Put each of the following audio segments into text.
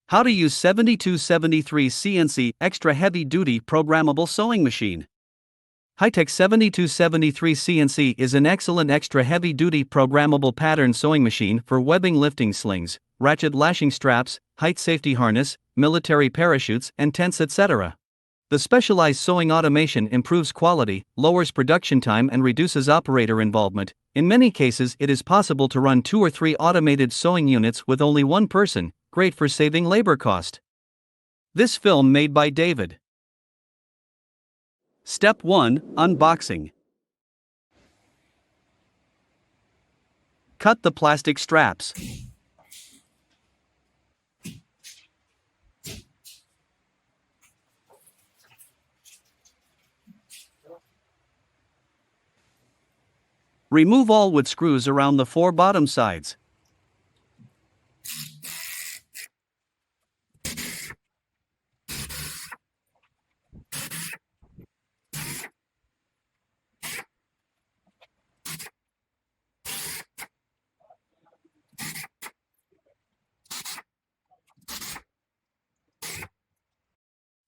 How to use 7273 CNC Extra Heavy Duty Programmable Sewing Machine. Hi-Tech 7273 CNC is an excellent extra heavy duty programmable pattern sewing machine for webbing, lifting slings, ratchet lashing straps, height safety harness, military parachutes, and tents, etc. The specialized sewing automation improves quality, lowers production time, and reduces operator involvement. In many cases, it is possible to run 2 or 3 automated sewing units with only one person, great for saving labor cost. This film made by David. Step 1: Unboxing. Cut the plastic straps. Remove all wood screws around the 4 bottom sides.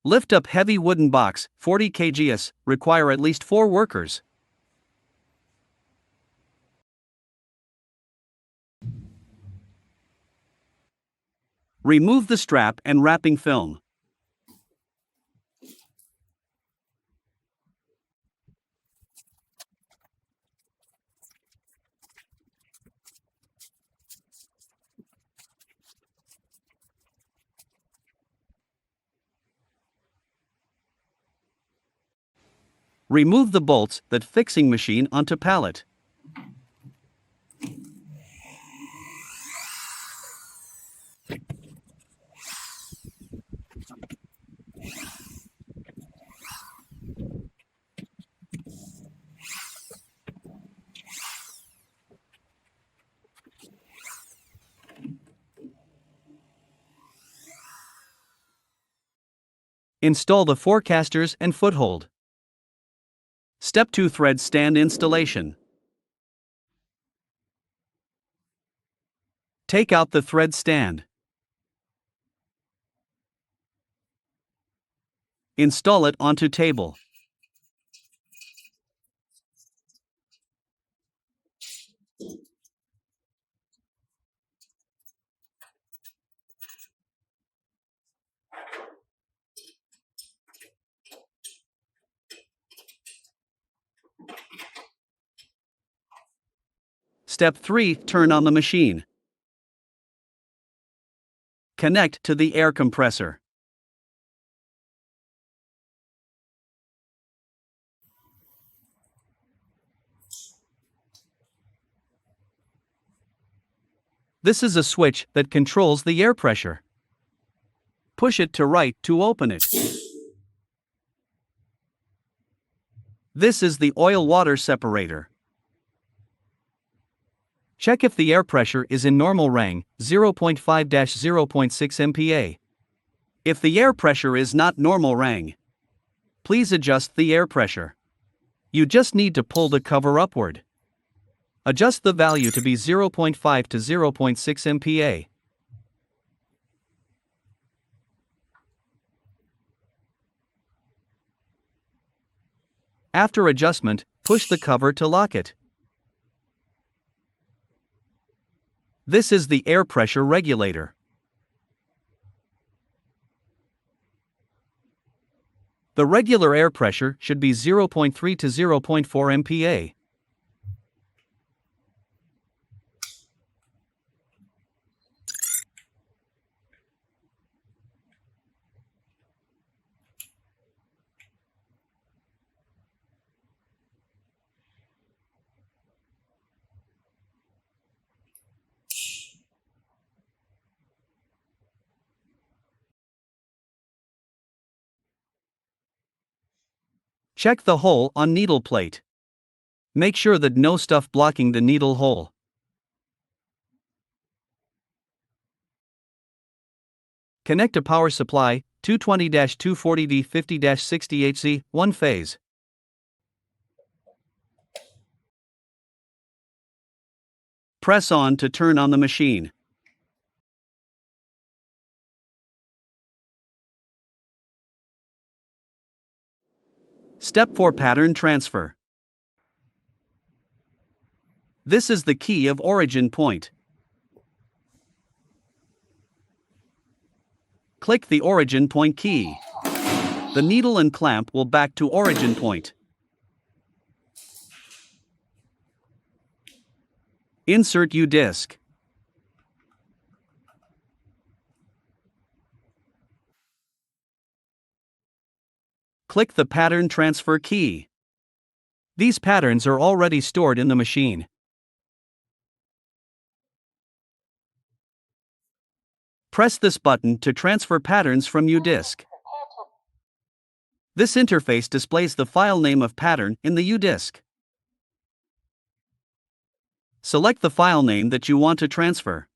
Lift up heavy wooden box, 40 kgs, require at least 4 workers. Remove the strap and wrapping film. Remove the bolts that fixing machine onto pallet. Install the 4 casters and foothold. Step 2: Thread stand installation. Take out the thread stand. Install it onto table. Step 3: Turn on the machine. Connect to the air compressor. This is a switch that controls the air pressure. Push it to right to open it. This is the oil-water separator. Check if the air pressure is in normal rang, 0.5-0.6 MPa. If the air pressure is not normal rang, please adjust the air pressure. You just need to pull the cover upward. Adjust the value to be 0.5 to 0.6 MPa. After adjustment, push the cover to lock it. This is the air pressure regulator. The regular air pressure should be 0.3 to 0.4 MPa. Check the hole on needle plate. Make sure that no stuff blocking the needle hole. Connect a power supply, 220-240V 50-60 Hz, 1 phase. Press on to turn on the machine. Step 4, Pattern Transfer. This is the key of origin point. Click the origin point key. The needle and clamp will back to origin point. Insert U-disc. Click the Pattern Transfer key. These patterns are already stored in the machine. Press this button to transfer patterns from U-disc. This interface displays the file name of pattern in the U-disc. Select the file name that you want to transfer.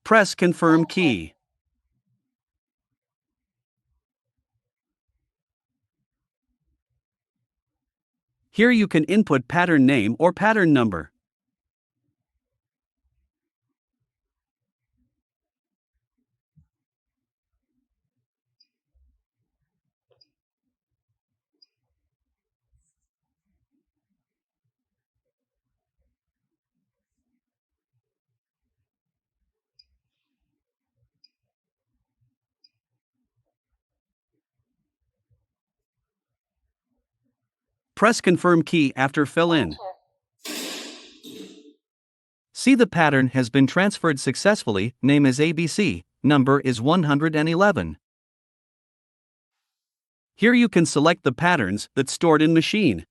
Press Confirm key. Here you can input pattern name or pattern number. Press Confirm key after fill in. See, the pattern has been transferred successfully. Name is ABC, number is 111. Here you can select the patterns that's stored in machine.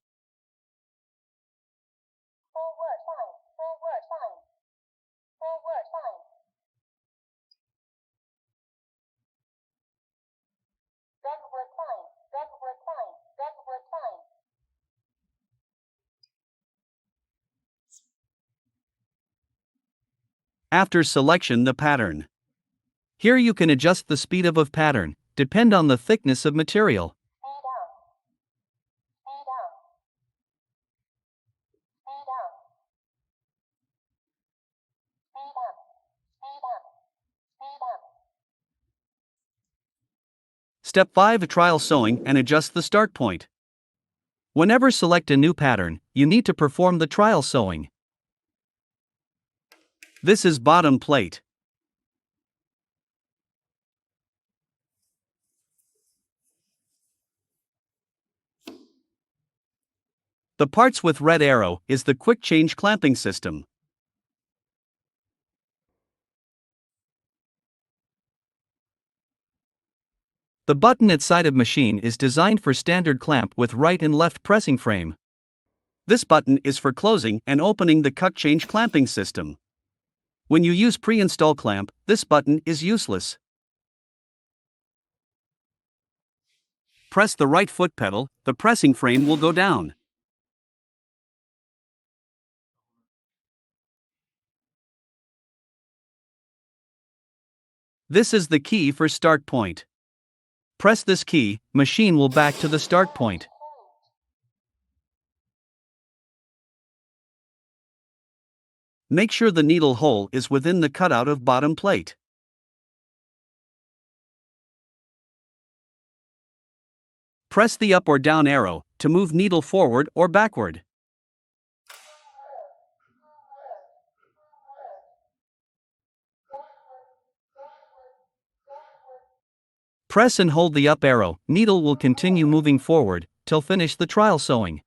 After selection the pattern. Here you can adjust the speed of pattern, depend on the thickness of material. Step 5, Trial sewing and adjust the start point. Whenever select a new pattern, you need to perform the trial sewing. This is bottom plate. The parts with red arrow is the quick change clamping system. The button at side of machine is designed for standard clamp with right and left pressing frame. This button is for closing and opening the quick change clamping system. When you use pre-install clamp, this button is useless. Press the right foot pedal, the pressing frame will go down. This is the key for start point. Press this key, machine will back to the start point. Make sure the needle hole is within the cutout of bottom plate. Press the up or down arrow to move needle forward or backward. Press and hold the up arrow, needle will continue moving forward till finish the trial sewing.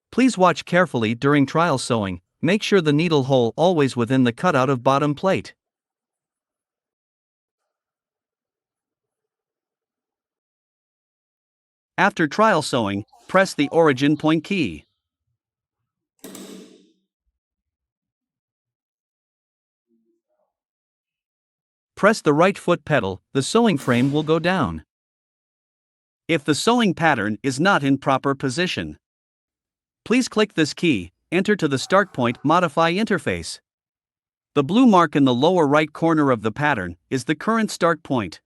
Please watch carefully during trial sewing, make sure the needle hole always within the cutout of bottom plate. After trial sewing, press the origin point key. Press the right foot pedal, the sewing frame will go down. If the sewing pattern is not in proper position, please click this key, enter to the start point modify interface. The blue mark in the lower right corner of the pattern is the current start point.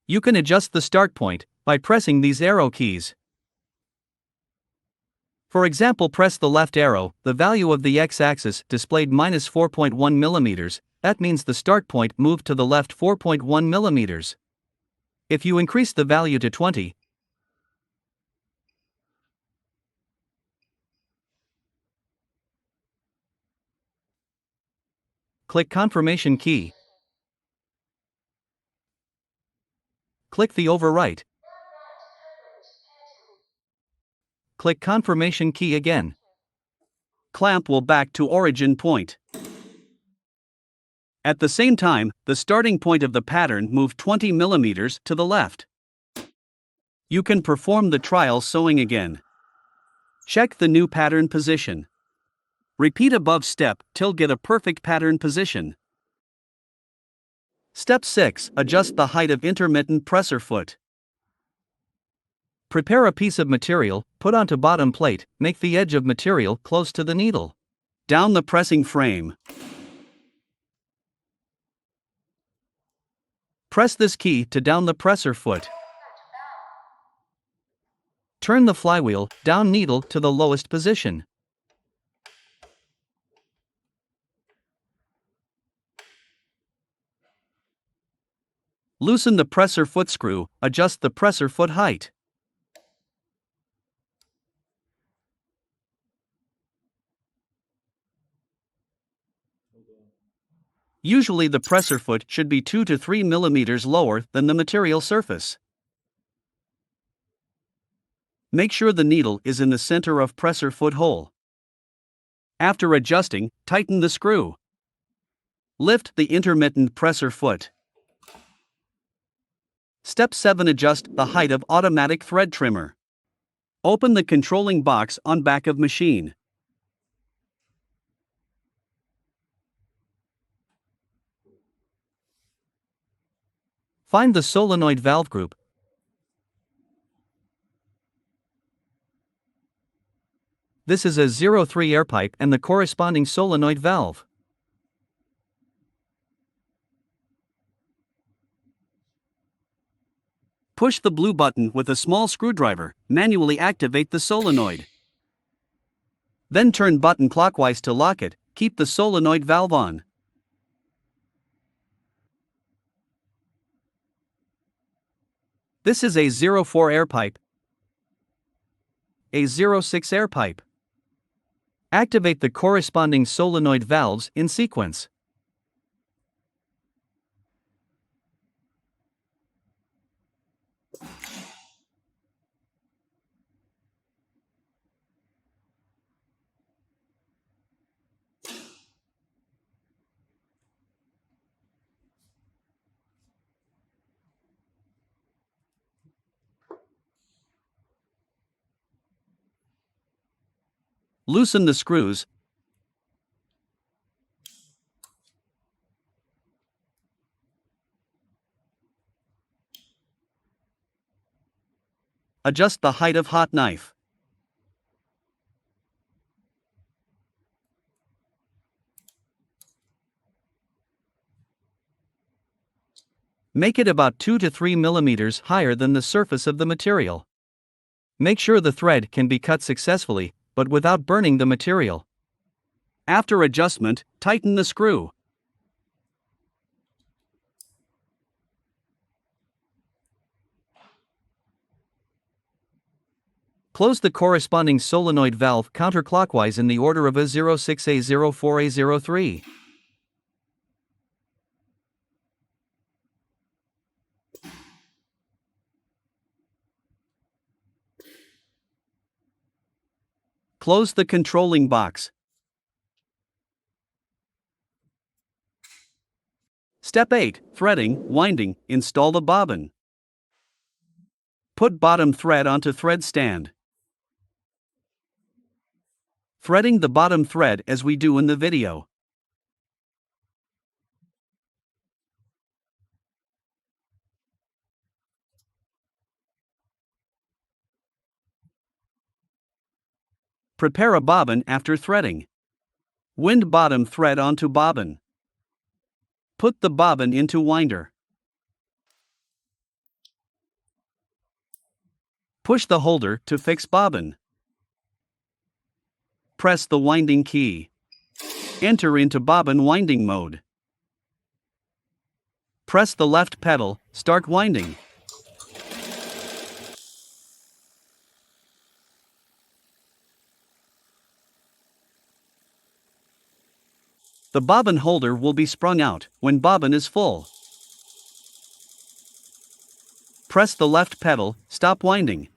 You can adjust the start point by pressing these arrow keys. For example, press the left arrow, the value of the x-axis displayed minus 4.1 mm, that means the start point moved to the left 4.1 mm. If you increase the value to 20, click confirmation key. Click the overwrite. Click confirmation key again. Clamp will back to origin point. At the same time, the starting point of the pattern moved 20 mm to the left. You can perform the trial sewing again. Check the new pattern position. Repeat above step till get a perfect pattern position. Step 6. Adjust the height of intermittent presser foot. Prepare a piece of material, put onto bottom plate, make the edge of material close to the needle. Down the pressing frame. Press this key to down the presser foot. Turn the flywheel, down needle to the lowest position. Loosen the presser foot screw, adjust the presser foot height. Usually the presser foot should be 2 to 3 mm lower than the material surface. Make sure the needle is in the center of presser foot hole. After adjusting, tighten the screw. Lift the intermittent presser foot. Step 7. Adjust the height of automatic thread trimmer. Open the controlling box on back of machine. Find the solenoid valve group. This is a 03 air pipe and the corresponding solenoid valve. Push the blue button with a small screwdriver, manually activate the solenoid. Then turn button clockwise to lock it, keep the solenoid valve on. This is a 04 air pipe, a 06 air pipe. Activate the corresponding solenoid valves in sequence. Loosen the screws. Adjust the height of hot knife. Make it about 2 to 3 mm higher than the surface of the material. Make sure the thread can be cut successfully, but without burning the material. After adjustment, tighten the screw. Close the corresponding solenoid valve counterclockwise in the order of A06, A04, A03. Close the controlling box. Step 8. Threading, winding, install the bobbin. Put bottom thread onto thread stand. Threading the bottom thread as we do in the video. Prepare a bobbin after threading. Wind bottom thread onto bobbin. Put the bobbin into winder. Push the holder to fix bobbin. press the winding key. Enter into bobbin winding mode. Press the left pedal, start winding. The bobbin holder will be sprung out when bobbin is full. Press the left pedal, stop winding.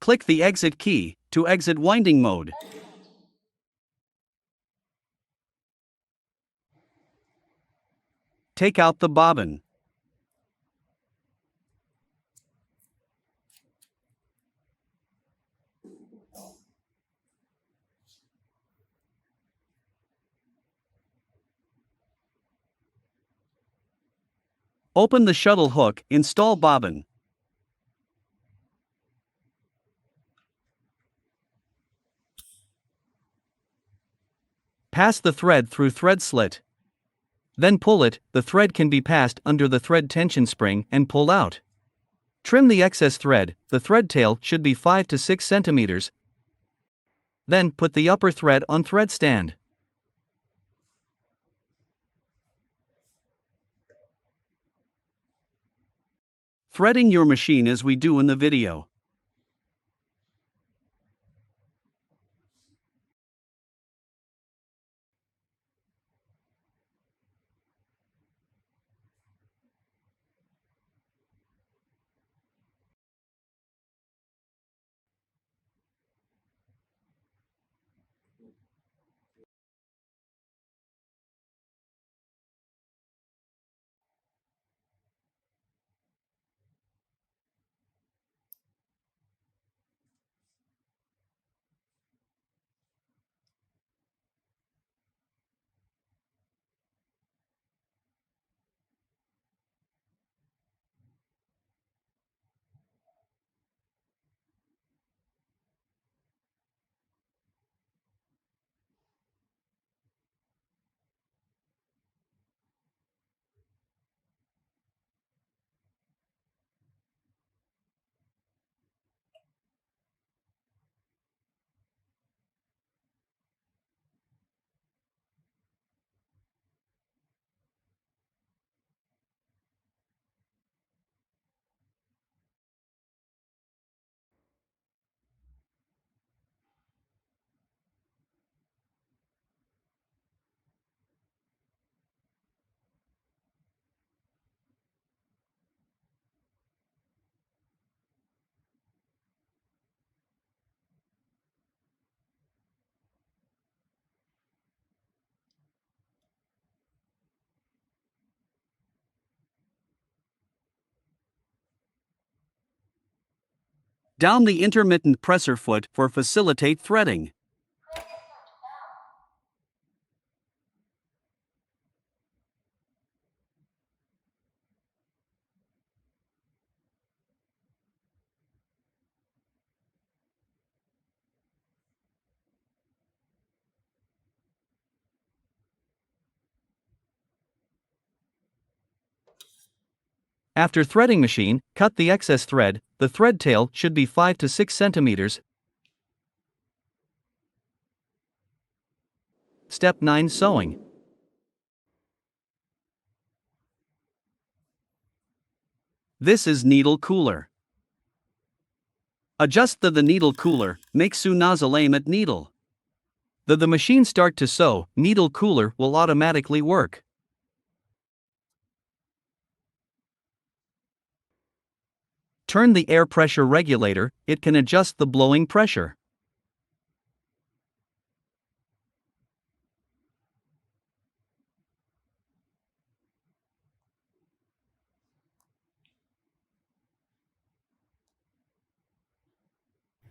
Click the exit key to exit winding mode. Take out the bobbin. Open the shuttle hook, install bobbin. Pass the thread through thread slit. Then pull it, the thread can be passed under the thread tension spring and pulled out. Trim the excess thread, the thread tail should be 5 to 6 centimeters. Then put the upper thread on thread stand. Threading your machine as we do in the video. Down the intermittent presser foot for facilitate threading. After threading machine, cut the excess thread, the thread tail should be 5 to 6 centimeters. Step 9 Sewing. This is needle cooler. Adjust the needle cooler, make sew nozzle aim at needle. The machine start to sew, needle cooler will automatically work. Turn the air pressure regulator, it can adjust the blowing pressure.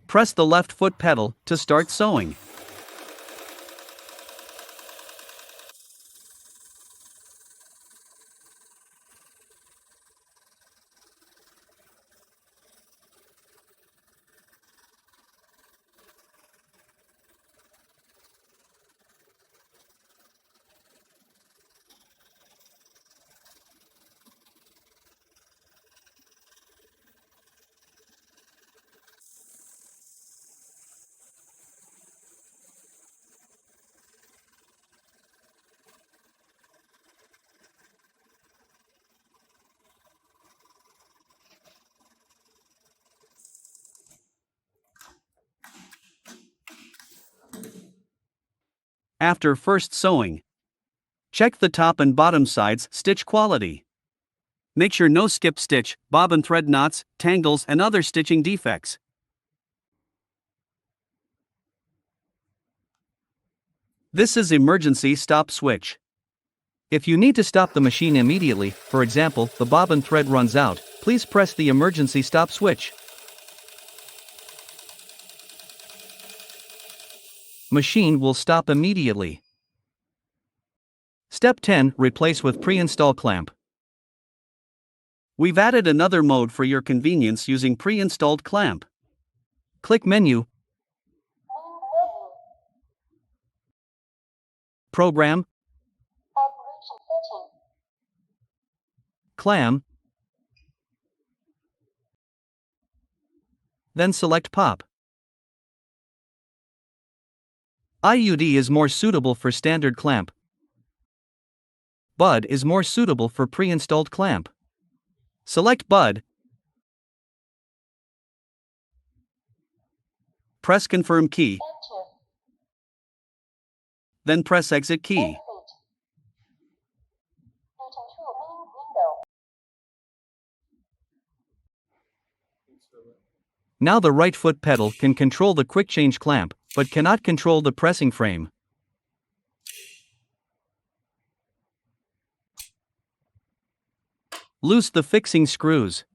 Press the left foot pedal to start sewing. After first sewing, check the top and bottom sides stitch quality. Make sure no skip stitch, bobbin thread knots, tangles and other stitching defects. This is emergency stop switch. If you need to stop the machine immediately, for example, the bobbin thread runs out, please press the emergency stop switch. Machine will stop immediately. Step 10. Replace with pre-install clamp. We've added another mode for your convenience using pre-installed clamp. Click Menu, Program, Clamp, then select Pop. IUD is more suitable for standard clamp. Bud is more suitable for pre-installed clamp. Select Bud. Press Confirm key. Then press Exit key. Now the right foot pedal can control the quick change clamp, but cannot control the pressing frame. Loose the fixing screws.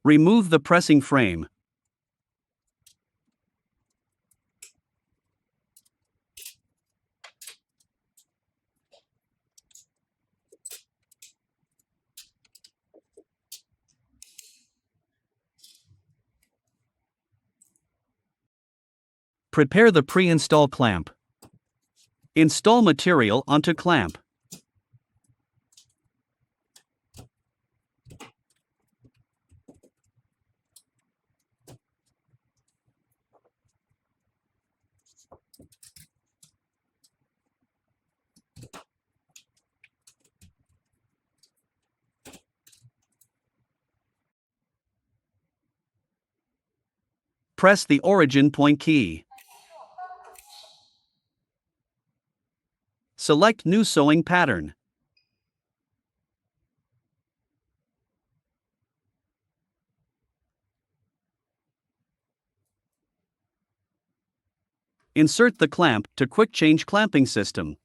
Remove the pressing frame. Prepare the pre-install clamp. Install material onto clamp. Press the origin point key. Select New Sewing Pattern. Insert the clamp to Quick Change Clamping System.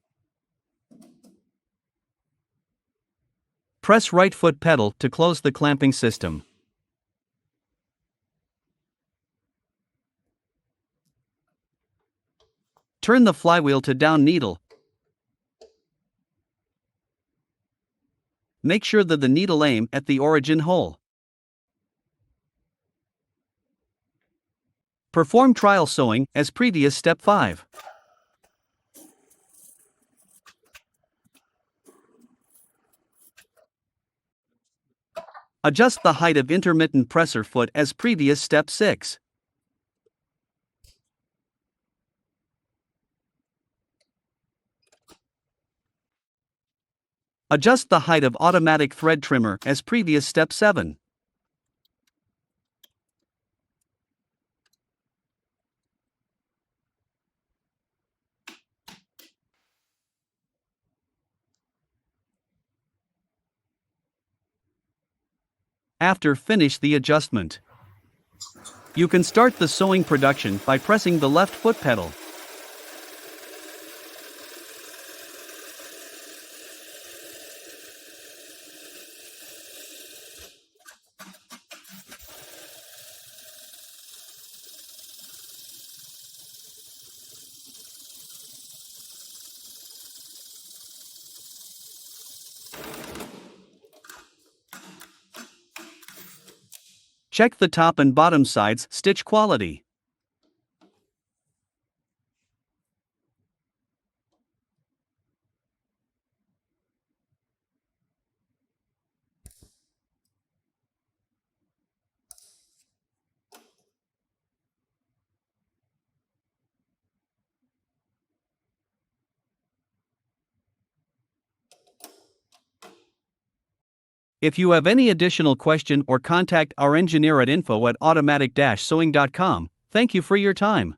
Press right foot pedal to close the clamping system. Turn the flywheel to down needle. Make sure that the needle aim at the origin hole. Perform trial sewing as previous step 5. Adjust the height of intermittent presser foot as previous step 6. Adjust the height of automatic thread trimmer as previous step 7. After finish the adjustment, you can start the sewing production by pressing the left foot pedal. Check the top and bottom sides stitch quality. If you have any additional question or contact our engineer at info@automatic-sewing.com. Thank you for your time.